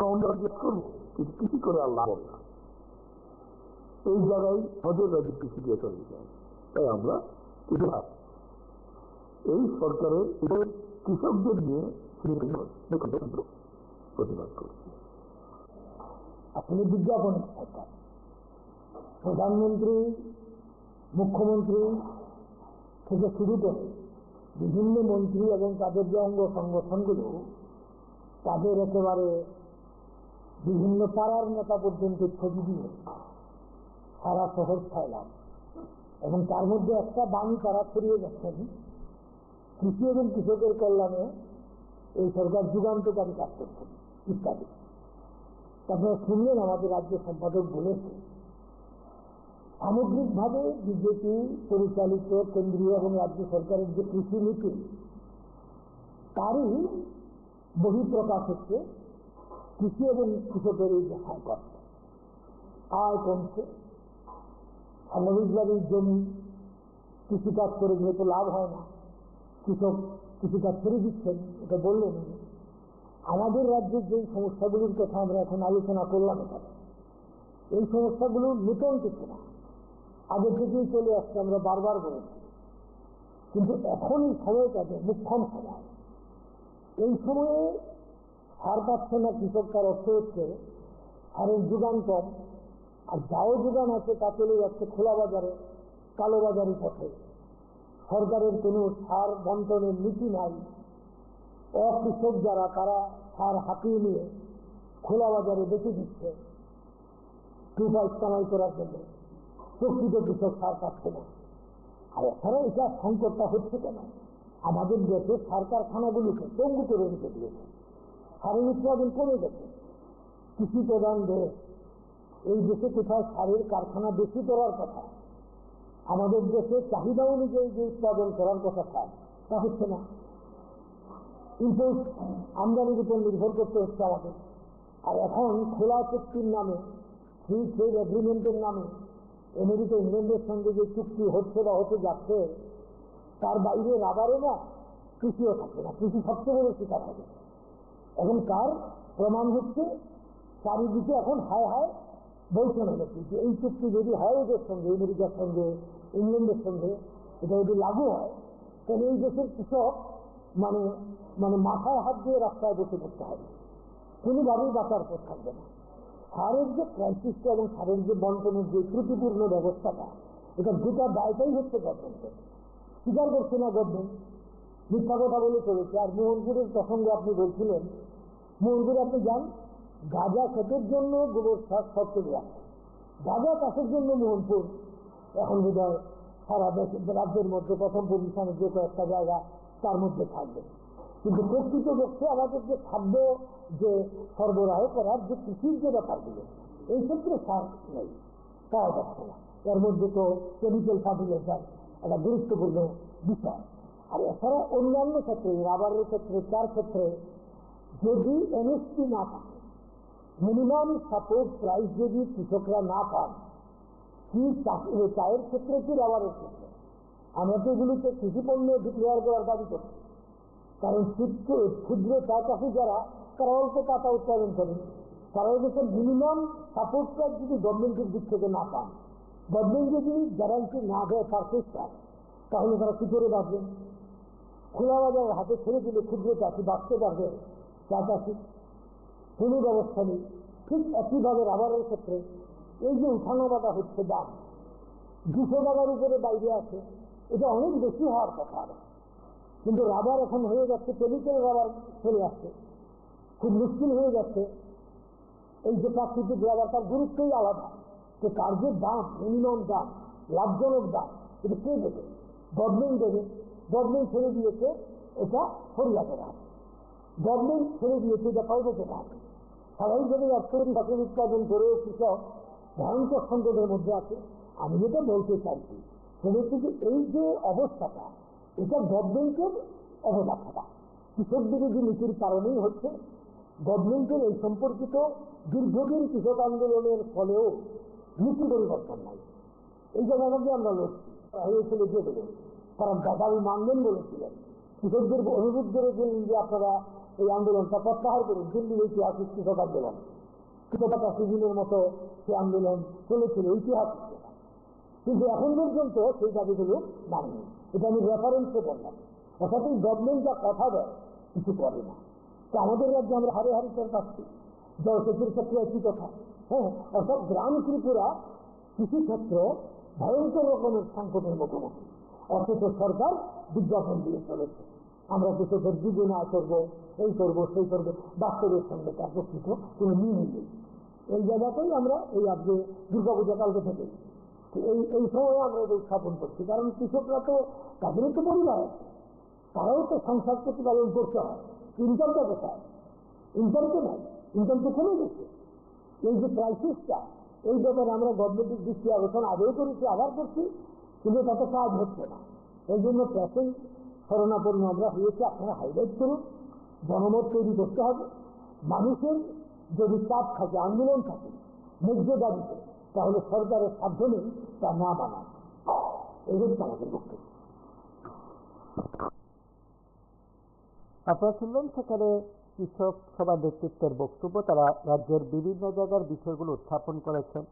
আমরা করবো কিন্তু কৃষি করে আর লাভ হবে না। এই জায়গায় আমাদের রাজ্যের কৃষি দিয়ে চলে যায়। তাই আমরা এই সরকারের কৃষকদের নিয়ে প্রতিবাদ করছি। আপনি বিজ্ঞাপন প্রধানমন্ত্রী, মুখ্যমন্ত্রী থেকে শুরু করে বিভিন্ন মন্ত্রী এবং তাদের যে অঙ্গ সংগঠনগুলো, তাদের একেবারে বিভিন্ন পাড়ার নেতা পর্যন্ত ছবি দিয়ে সারা শহর ছাইলাম। এবং তার মধ্যে একটা বাণী তারা ছড়িয়ে যাচ্ছেন, কৃষি এবং কৃষকের কল্যাণে এই সরকার যুগান্তকারী কাজ করছেন ইত্যাদি। আপনারা শুনলেন আমাদের রাজ্য সম্পাদক বলেছে, সামগ্রিকভাবে বিজেপি পরিচালিত কেন্দ্রীয় এবং রাজ্য সরকারের যে কৃষি নীতি, তারই বহিঃপ্রকাশ হচ্ছে কৃষি এবং কৃষকের এই যে সংকট। আয় কমছে, স্বাভাবিকভাবে জমি কৃষিকাজ করে যেহেতু লাভ হয় না, কৃষক কৃষিকাজ ছেড়ে দিচ্ছেন, এটা বললেন। আমাদের রাজ্যের যে সমস্যাগুলির কথা আমরা এখন আলোচনা করলাম, এখানে এই সমস্যাগুলো নতুন কিছু না, আগে থেকেই চলে আসছে, আমরা বারবার বলেছি। কিন্তু এখন সময়টাতে মুখ্যম সময়, এই সময়ে সার পাচ্ছে না কৃষক, তার অর্থ হচ্ছে সারের যোগান কম, আর যাও যোগান আছে তা চলে যাচ্ছে খোলা বাজারে, কালোবাজারি পথে। সরকারের কোনো সার বন্টনের নীতি নাই। অকৃষক যারা, তারা সার হাতিয়ে নিয়ে খোলা বাজারে বেঁচে দিচ্ছে 2 পয়সা কামাই করার জন্য। প্রকৃত কৃষক সার পাচ্ছে না। আর এছাড়া এটা সংকটটা হচ্ছে কেন? আমাদের দেশে সার কারখানাগুলোকে পঙ্গু করে রেখে দিয়েছে, সারের উৎপাদন কমে গেছে। কৃষি প্রধান দেশ, এই দেশে কোথায় সারের কারখানা বেশি করার কথা, আমাদের দেশে চাহিদা অনুযায়ী যে উৎপাদন করার কথা সার, তা হচ্ছে না। কিন্তু আমদানির উপর নির্ভর করতে হচ্ছে আমাদের। আর এখন খোলা চুক্তির নামে, ফ্রি ট্রেড এগ্রিমেন্টের নামে আমেরিকা ইংল্যান্ডের সঙ্গে যে চুক্তি হচ্ছে বা হতে যাচ্ছে, তার বাইরে রাবারও না, কৃষিও থাকবে না। কৃষি সবচেয়ে বড় শিকার হবে। এখন তার প্রমাণ হচ্ছে চারিদিকে এখন হায় হায় বলছে না নাকি যে এই চুক্তি যদি হয় ওদের সঙ্গে, আমেরিকার সঙ্গে, ইংল্যান্ডের সঙ্গে, এটা যদি লাগু হয়, তাহলে এই দেশের কৃষক মানে মানে মাথায় হাত দিয়ে রাস্তায় বসে পড়তে হবে, কোনোভাবেই বাঁচার পথ থাকবে না। সারের যে ক্রাইসিসটা এবং সারের যে বন্টনের যে ত্রুটিপূর্ণ ব্যবস্থাটা, এটা গোটা দায়টাই হচ্ছে গভর্নমেন্টের। স্বীকার করছে না গভর্নমেন্ট, মিথ্যা কথা বলে চলেছে। আর মোহনপুরের প্রসঙ্গে আপনি বলছিলেন, মোহনপুরে আপনি যান, গাঁজা ক্ষেতের জন্য গোবর সার সব চলে আসে। গাঁজা চাষের জন্য মোহনপুর এখন বোধহয় সারা রাজ্যের মধ্যে প্রথম পজিশনে যে কয়েকটা জায়গা তার মধ্যে থাকবে। কিন্তু প্রকৃত পক্ষে আমাদের যে খাদ্য যে সরবরাহ করার যে কৃষির যে ব্যাপারগুলো, এই ক্ষেত্রে সার নেই, পাওয়া যাচ্ছে না। এর মধ্যে তো কেমিক্যাল ফার্টিলাইজার একটা গুরুত্বপূর্ণ বিষয়। আর এছাড়া অন্যান্য ক্ষেত্রে, রাবারের ক্ষেত্রে, চার ক্ষেত্রে যদি এমএসপি না থাকে, মিনিমাম সাপোর্ট প্রাইস যদি কৃষকরা না পান, কি চায়ের ক্ষেত্রে কি রাবারের ক্ষেত্রে, আমরা তো এগুলিতে কৃষিপণ্য ডিক্লেয়ার করার দাবি করছি। কারণ ক্ষুদ্র চা চাষি যারা, তারা অল্প পাতা উৎপাদন করেন, তারা এদেশের মিনিমাম সাপোর্ট প্রাইস যদি গভর্নমেন্টের দিক থেকে না পান, গভর্নমেন্ট যদি গ্যারান্টি না দেয় পারফেক্টটা, তাহলে তারা কি করে বাঁচবেন? খোলা বাজারের হাতে ছেড়ে দিলে ক্ষুদ্র চাষি বাঁচতে পারবে, চা চাষি কোনো ব্যবস্থা নেই। ঠিক একইভাবে রাবারের ক্ষেত্রে এই যে উঠানামাটা হচ্ছে দাম, 200 টাকার উপরে বাইরে আছে, এটা অনেক বেশি হওয়ার কথা। কিন্তু রাবার এখন হয়ে যাচ্ছে, কেমিক্যাল রাবার চলে আসছে, খুব মুশকিল হয়ে যাচ্ছে। এই যে প্রাকৃতিক রাবার, তার গুরুত্বই আলাদা। তো তার যে দাম, মিনিমাম দাম, লাভজনক দাম, এটা কে দেবে? গভর্নমেন্ট দেবে। গভর্নমেন্ট ছেড়ে দিয়েছে এটা হরিয়াতে রাখ, গভর্নমেন্ট ছেড়ে দিয়েছে এটা প্রাইভেটে রাখ। স্বাভাবিকভাবে ফসল উৎপাদন করেও কৃষক ভয়ঙ্কর সংকটের মধ্যে আছে। আমি যেটা বলতে চাইছি সেটা হচ্ছে যে এই যে অবস্থাটা, এটা গভর্নমেন্টের অবদানটা, কৃষক বিরোধী নীতির কারণেই হচ্ছে। গভর্নমেন্টের এই সম্পর্কিত দীর্ঘদিন কৃষক আন্দোলনের ফলেও নীতি পরিবর্তন নাই। এই জায়গাটাকে আমরা লড়ছি হয়েছিল যেগুলো, তারা দাবি মানবেন বলেছিলেন, কৃষকদের অনুরোধ করেছিলেন যে আপনারা এই আন্দোলনটা প্রত্যাহার করুন। দিল্লির ঐতিহাসিক কৃষক আন্দোলন, কৃষকতা শিবিরের মতো সে আন্দোলন চলেছিল ঐতিহাসিক। কিন্তু এখন পর্যন্ত সেই দাবিগুলো মানেনি। এটা আমি রেফারেন্সে বললাম। অর্থাৎ এই গভর্নমেন্ট যা কথা দেয় কিছু করে না। তো আমাদের রাজ্যে আমরা হারে হারে চল পাচ্ছি, জলসেচের ক্ষেত্রে একই কথা। হ্যাঁ, অর্থাৎ গ্রাম ত্রিপুরা কৃষিক্ষেত্র ভয়ঙ্কর রকমের সংকটের মুখোমুখি, অথচ সরকার বিজ্ঞাপন দিয়ে চলেছে আমরা কৃষকের যোজনা করবো, এই করবো সেই করবো, বাস্তবের সঙ্গে তার প্রকৃত কোনো মিল নেই। এই জায়গাতেই আমরা এই আজকে দুর্গাপূজা কালকে থেকে এই সময়ে আমরা এটা উত্থাপন করছি, কারণ কৃষকরা তো তাদেরও তো পরিবার আছে, তারাও তো সংসার প্রতিপালন করতে হয়। ইনকামটা কোথায়? ইনকাম তো নাই, ইনকাম তো কমে গেছে। এই যে ক্রাইসিসটা, এই ব্যাপারে আমরা গভর্নমেন্টের দৃষ্টি আকর্ষণ আগেও করেছি, আবার করছি, কিন্তু তাতে কাজ হচ্ছে না। এই জন্য প্রাচীন শরণাপন্ন আমরা হয়েছে, আপনারা হাইলাইট করুন, জনমত তৈরি করতে হবে। মানুষের যদি চাপ থাকে, আন্দোলন থাকে ন্যায্য দাবিতে, তাহলে সরকারের সাধ্য নেই তা না বানায়। এই হচ্ছে আমাদের বক্তব্য। আপনারা শুনলেন সেখানে কৃষক সভা নেতৃত্বের বক্তব্য। তারা রাজ্যের বিভিন্ন জায়গার বিষয়গুলো উত্থাপন করেছেন।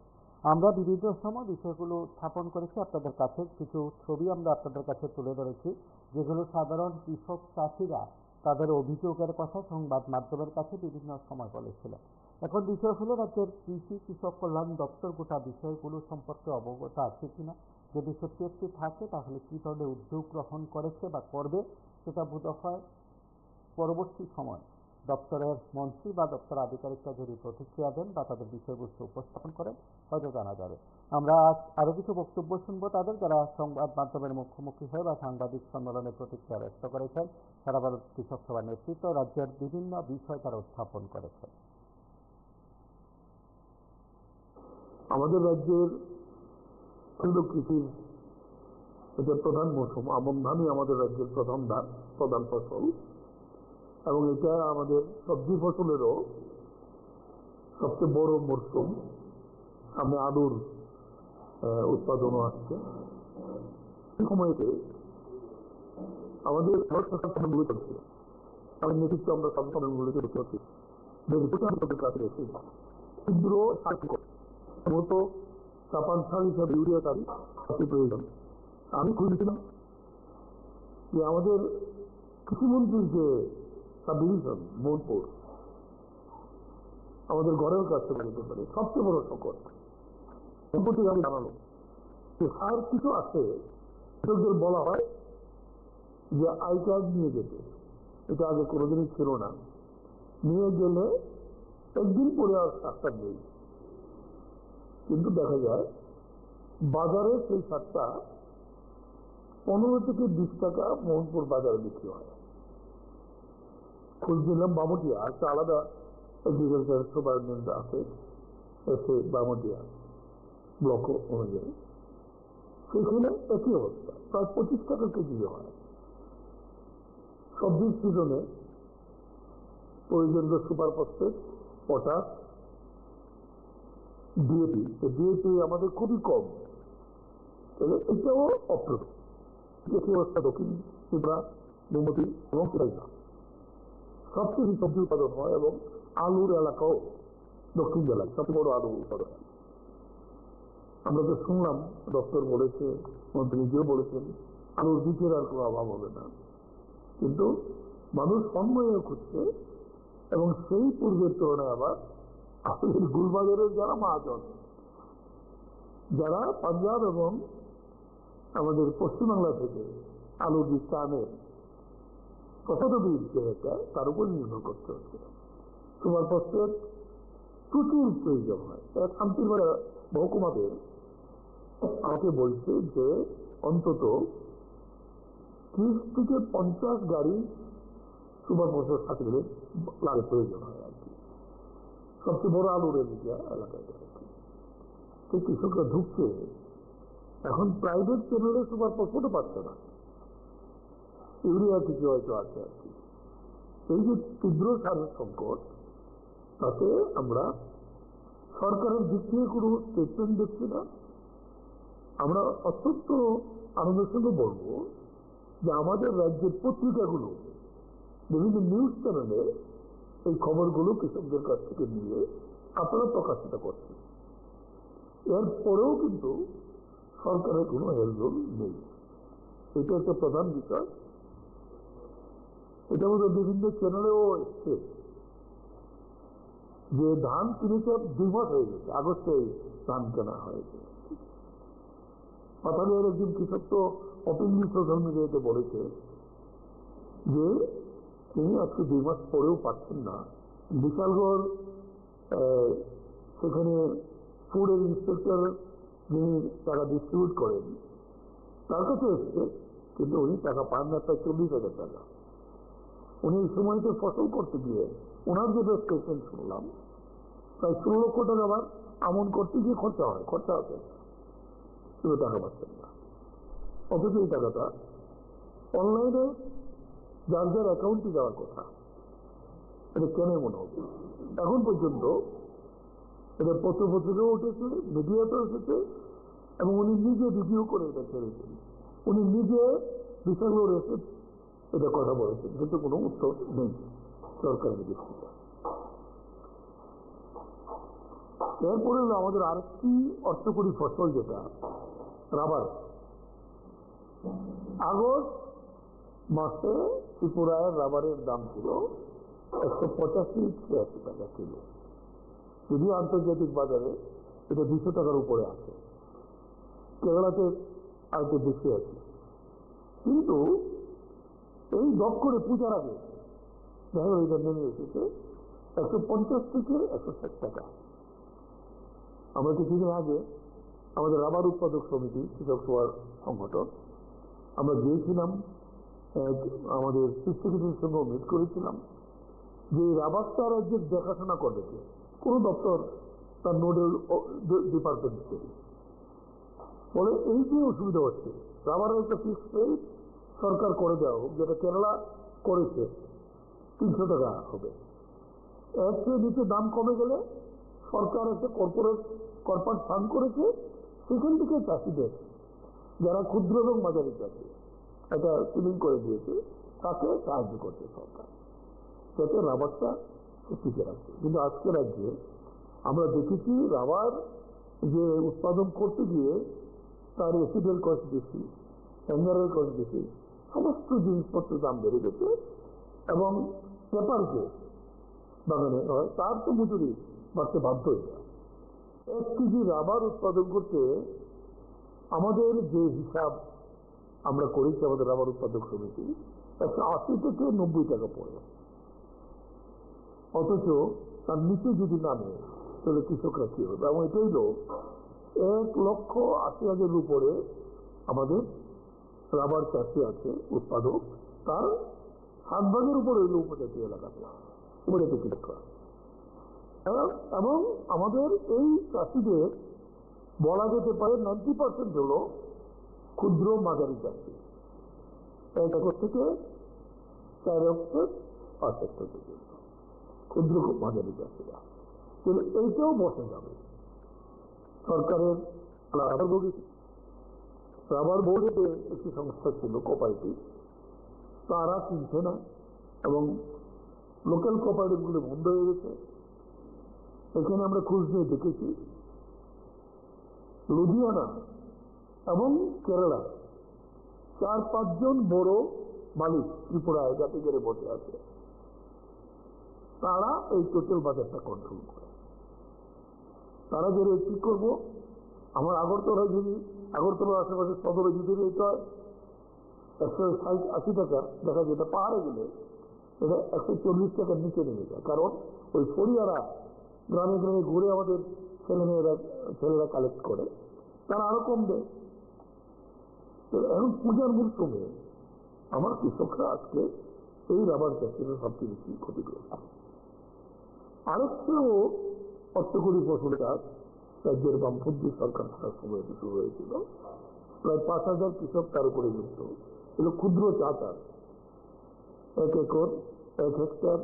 আমরা বিভিন্ন সময় বিষয়গুলো উত্থাপন করেছি, আপনাদের কাছে কিছু ছবি আমরা আপনাদের কাছে তুলে ধরেছি, যেগুলো সাধারণ কৃষক চাষিরা তাদের অভিযোগের কথা সংবাদ মাধ্যমের কাছে বিভিন্ন সময় বলেছিল। এখন বিষয় হলো রাজ্যের কৃষি কৃষক কল্যাণ দপ্তর গোটা বিষয়গুলো সম্পর্কে অবগত আছে কিনা। যদি সত্যি সত্যি থাকে তাহলে কী ধরনের উদ্যোগ গ্রহণ করেছে বা করবে, সেটা বোধহয় পরবর্তী সময় দপ্তরের মন্ত্রী বা দপ্তর আধিকারিকরা যদি প্রতিক্রিয়া দেন বা তাদের বিষয়বস্তু উপস্থাপন করেন, হয়তো জানা যাবে। আমরা আজ আরও কিছু বক্তব্য শুনবো তাদের, যারা সংবাদ মাধ্যমের মুখোমুখি হয়ে বা সাংবাদিক সম্মেলনে প্রতিক্রিয়া ব্যক্ত করেছেন। সারা ভারত কৃষক সভার নেতৃত্ব রাজ্যের বিভিন্ন বিষয় তারা উত্থাপন করেছে। আমাদের রাজ্যের কৃষির এটা প্রধান মৌসুম, আমন ধানই আমাদের রাজ্যের প্রধান ফসল, এবং এটা আমাদের সবজি ফসলেরও সবচেয়ে বড় মরশুম। সামনে আলুর উৎপাদনও আসছে। এই সময়তে আমাদের সম্মেলনগুলো চলছে, আমাদের নেতৃত্ব আমরা সব সম্মেলনগুলোকে দেখতে পাচ্ছি। ক্ষুদ্র মতো চাপান সার হিসাবে ইউরিয়া সারই অতি প্রয়োজন। আমি খুঁজছিলাম যে আমাদের কৃষিমন্ত্রীর যে সাব ডিভিশন বোলপুর, আমাদের ঘরের কাছে বলতে পারে সবচেয়ে বড় সংকট। সম্পত্তি আমি জানালো যে সার কিছু আছে, কৃষকদের বলা হয় যে আই কার্ড নিয়ে যেতে, এটা আগে কোনোদিনই ছিল না। নিয়ে গেলে একদিন পরে আর সারটা নেই, কিন্তু দেখা যায় বাজারে সেই সারটা 15 থেকে 20 টাকা মোহনপুর বাজারে বিক্রি হয়। খোঁজ নিলাম বামুটিয়া, একটা আলাদা এগ্রিকালচার সুপারিনটেন্ডেন্ট আছে এসে বামুটিয়া ব্লক অনুযায়ী, সেখানে একই অবস্থা, প্রায় 25 টাকা কেজি হয়। সবজির সিজনে প্রয়োজনীয় সুপার ফসফেট, পটাশ, ডিএপি আমাদের খুবই কম। তাহলে এটাও অপ্রত একই অবস্থা দক্ষিণ ত্রিপুরা, গোমতী এবং সিরাজগঞ্জ সবচেয়ে বেশি সবজি উৎপাদন হয়, এবং আলুর এলাকাও দক্ষিণ জেলায় সবচেয়ে বড় আলু উৎপাদন হয়। আমরা তো শুনলাম দপ্তর বলেছে, মন্ত্রী নিজেও বলেছেন আলুর বীজের আর কোনো অভাব হবে না, কিন্তু মানুষ সন্ময়ে খুঁজছে। এবং সেই পূর্বের তুলনায় আবার আলুর গুলবাজারের যারা মহাজন, যারা পাঞ্জাব এবং আমাদের পশ্চিমবাংলা থেকে আলুর বীজটা আনে, কত বীজ যেটা তার উপর নির্ভর করতে হচ্ছে। সুপার ফসফেট প্রচুর প্রয়োজন হয়। শান্তিরপাড়া মহকুমাতে আমাকে বলছে যে অন্তত 30 থেকে 50 গাড়ি সুপার ফসফেট সার্টিফিকেট লাগে প্রয়োজন হয় আর কি। সবচেয়ে বড় আলুর এলাকায় সেই কৃষকরা ঢুকছে। এখন প্রাইভেট চ্যানেলে সুপার ফসফেটও পাচ্ছে না, ইউরিয়া কিছু হয়তো আছে আর কি। এই যে তীব্র সারের সংকট, তাতে আমরা সরকারের দিক থেকে কোনো স্টেটমেন্ট দেখছি না। আমরা অত্যন্ত আনন্দের সঙ্গে বলবো যে আমাদের রাজ্যের পত্রিকাগুলো, বিভিন্ন নিউজ চ্যানেলে এই খবরগুলো কৃষকদের কাছ থেকে নিয়ে আপনারা প্রকাশিত করছেন। এরপরেও কিন্তু সরকারের কোনো হেলদোল নেই, এটা একটা প্রধান বিষয়। এটা বোধ বিভিন্ন চ্যানেলেও এসছে যে ধান কিনেছে 2 মাস হয়ে গেছে, আগস্টে ধান কেনা হয়েছে। পাতালের একজন কৃষক তো ওপেনলি সোশ্যাল মিডিয়াতে বলেছে যে তিনি আজকে 2 মাস পরেও পাচ্ছেন না। বিশালগড় সেখানে ফুডের ইন্সপেক্টর যিনি টাকা ডিস্ট্রিবিউট করেন তার কাছে এসছে, কিন্তু উনি টাকা পান না, প্রায় 40,000 টাকা। উনি এই সময়তে ফসল করতে গিয়ে ওনার যে স্টেটমেন্ট শুনলাম প্রায় 16 লক্ষ টাকা আবার আমন করতে গিয়ে খরচা হচ্ছে, কিন্তু টাকা পাচ্ছেন না। অথচ এই টাকাটা অনলাইনে যার যার অ্যাকাউন্টে যাওয়ার কথা, এটা কেন মনে হচ্ছে? এখন পর্যন্ত এটা পত্রপত্রিকাও উঠেছে, মিডিয়াতেও এসেছে, এবং উনি নিজে ভিডিও করে এটা ছেড়েছেন। উনি নিজে বিশালগড় এসে এটা কথা বলেছেন, কিন্তু কোনো উত্তর নেই সরকারের দিক থেকে। এরপরে হলো আমাদের আরেকটি অর্থকরী ফসল, যেটা রাবার। আগস্ট মাসে ত্রিপুরায় রাবারের দাম ছিল 185-86 টাকা কিলো, যদিও আন্তর্জাতিক বাজারে এটা 200 টাকার উপরে আছে, কেরালাতে আর একটু বেশি আছে। কিন্তু এই দপ করে পূজার আগে দেখা গেল এটা নেমে এসেছে 150 থেকে 160 টাকা। আমরা কিছুদিন আগে আমাদের রাবার উৎপাদক সমিতি, কৃষক সভার সংগঠন, আমরা গিয়েছিলাম, আমাদের চিফ সেক্রেটারির সঙ্গে মিট করেছিলাম যে রাবারটা রাজ্যের দেখাশোনা করবে কে, কোনো দপ্তর তার নোডাল ডিপার্টমেন্ট থেকে। ফলে এই যে অসুবিধা হচ্ছে, রাবারের একটা ফিক্সড রেট সরকার করে দেওয়া হোক, যেটা কেরালা করেছে 300 টাকা হবে। এর চেয়ে নিচে দাম কমে গেলে সরকার একটা কর্পোরেট ফান্ড করেছে, সেখান থেকে চাষিদের যারা ক্ষুদ্র এবং মাঝারি চাষি এটা সিলিং করে দিয়েছে, তাকে সাহায্য করছে সরকার, যাতে রাবারটা টিকে রাখছে। কিন্তু আজকে রাজ্যে আমরা দেখেছি রাবার যে উৎপাদন করতে গিয়ে তার অ্যাসিডের কস্ট বেশি, হ্যাঙ্গারের কস্ট বেশি, সমস্ত জিনিসপত্রের দাম বেড়ে গেছে, এবং পেপার যে বাগানে হয় তার তো মজুরি বাড়তে বাধ্য হয়ে যায়। 1 কেজি রাবার উৎপাদন করতে আমাদের যে হিসাব আমরা করেছি, আমাদের রাবার উৎপাদক সমিতি, 180 থেকে 90 টাকা পড়ে। অথচ তার নিচে যদি নামে তাহলে কৃষকরা কি হবে? এবং এটাই হলো 1,80,000 উপরে আমাদের রাবার চাষি আছে উৎপাদক, তার 7 ভাগের উপরে হইল উপজাতি এলাকাতে, উপজাতি কৃষকরা। এবং আমাদের এই চাষিদের বলা যেতে পারে 90% হলো ক্ষুদ্র মাঝারি চাষি, 1 একর থেকে 4 একর 5 একর পর্যন্ত ক্ষুদ্র মাঝারি চাষিরা। কিন্তু এইটাও বসে যাবে সরকারের রাবার বোর্ডে একটি সংস্থা ছিল কোঅপারেটিভ, তারা কিনছে না, এবং লোকাল কোঅপারেটিভগুলো বন্ধ হয়ে গেছে। এখানে আমরা খোঁজ নিয়ে দেখেছি লুধিয়ানা এবং কেরালা 4-5 জন বড় মালিক ত্রিপুরায় জাতি করে বসে আছে, তারা এই টোটাল বাজারটা কন্ট্রোল করে। তারা যদি কি করবো, আমার আগরতলার আশেপাশে সদরে যদি রেট হয় 160-80 টাকা, দেখা যায় এটা পাহাড়ে গেলে এটা 140 টাকার নিচে নেমে যায়। কারণ ওই ফরিয়ারা গ্রামে গ্রামে ঘুরে আমাদের ছেলেরা কালেক্ট করে, তারা আরো কম দেয়। তো এখন পূজার মরশুমে আমার কৃষকরা আজকে এই রাবার চাষিরা সবচেয়ে বেশি ক্ষতিগ্রস্ত। আরেকটিও অর্থকরী ফসল চাষ রাজ্যের বামপন্থী সরকার থাকার সময় শুরু হয়েছিল, প্রায় 5,000 কৃষক তার উপরে যুক্ত। এগুলো ক্ষুদ্র চা চাষ, 1 একর 1 হেক্টর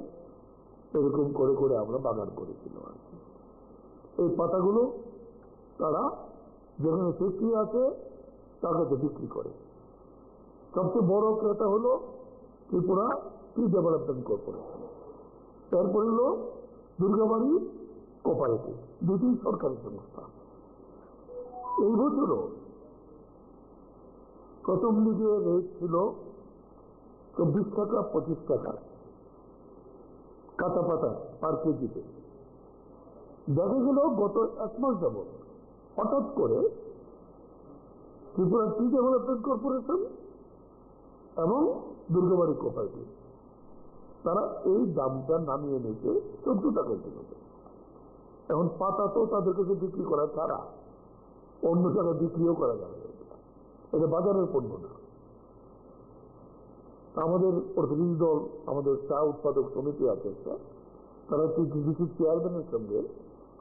এরকম করে করে আমরা বাগান করেছিলাম আর কি। এই পাতাগুলো তারা যেখানে ফ্যাক্টরি আছে তার কাছে বিক্রি করে। সবচেয়ে বড় ক্রেতা হলো ত্রিপুরা টি ডেভেলপমেন্ট কর্পোরেশন, তারপর হলো দুর্গাবাড়ি কোঅপারেটিভ, দুটি সরকারি সংস্থা। এই বছরও প্রথম দিকে রেট ছিল 24 টাকা 25 টাকা কাঁচা পাতা পার কেজিতে। দেখা গেল গত 1 মাস যাবৎ হঠাৎ করে ত্রিপুরা টি ডেভেলপমেন্ট কর্পোরেশন এবং দুর্গাবাড়ি কোপারেটিভ, তারা এই দামটা নামিয়ে নিয়েছে 14 টাকায় কিলো। এখন পাতা তো তাদের কাছে বিক্রি করা ছাড়া অন্য জায়গায় বিক্রিও করা যাবে, এটা বাজারের পণ্য না। আমাদের প্রতিনিধি দল, আমাদের চা উৎপাদক সমিতি আছে, তারা টিটিডিসি চেয়ারম্যানের সঙ্গে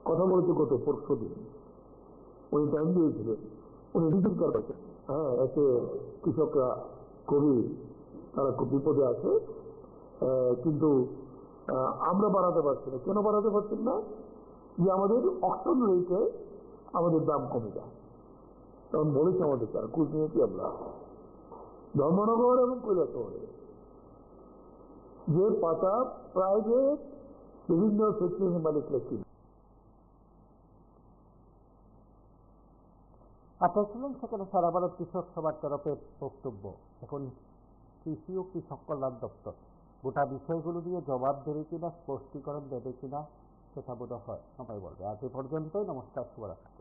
কথা বলেছে গত পরশু দিন। উনি টাইম দিয়েছিলেন, উনি রিজিট করছেন। হ্যাঁ, এতে কৃষকরা খুবই, তারা খুব বিপদে আছে, কিন্তু আমরা বাড়াতে পারছি না। কেন বাড়াতে পারছেন না? যে আমাদের অকশন রেটে আমাদের দাম কমে যায়। তখন বলেছে আমাদের তারা খোঁজ নিয়েছি আমরা ধর্মনগর এবং কৈলাসহরে, যে পাতা প্রাইভেট বিভিন্ন ফ্যাক্টরি মালিকরা কিনে। আপনার শুনলেন সেখানে সারা ভারত কৃষক সভার তরফের বক্তব্য। এখন কৃষি ও কৃষক কল্যাণ দপ্তর গোটা বিষয়গুলো নিয়ে জবাব দেবে কিনা, স্পষ্টীকরণ দেবে কিনা, সেটা বোধ হয় সময় বলবে। আজ এ পর্যন্তই। নমস্কার, শুভরাত্রি।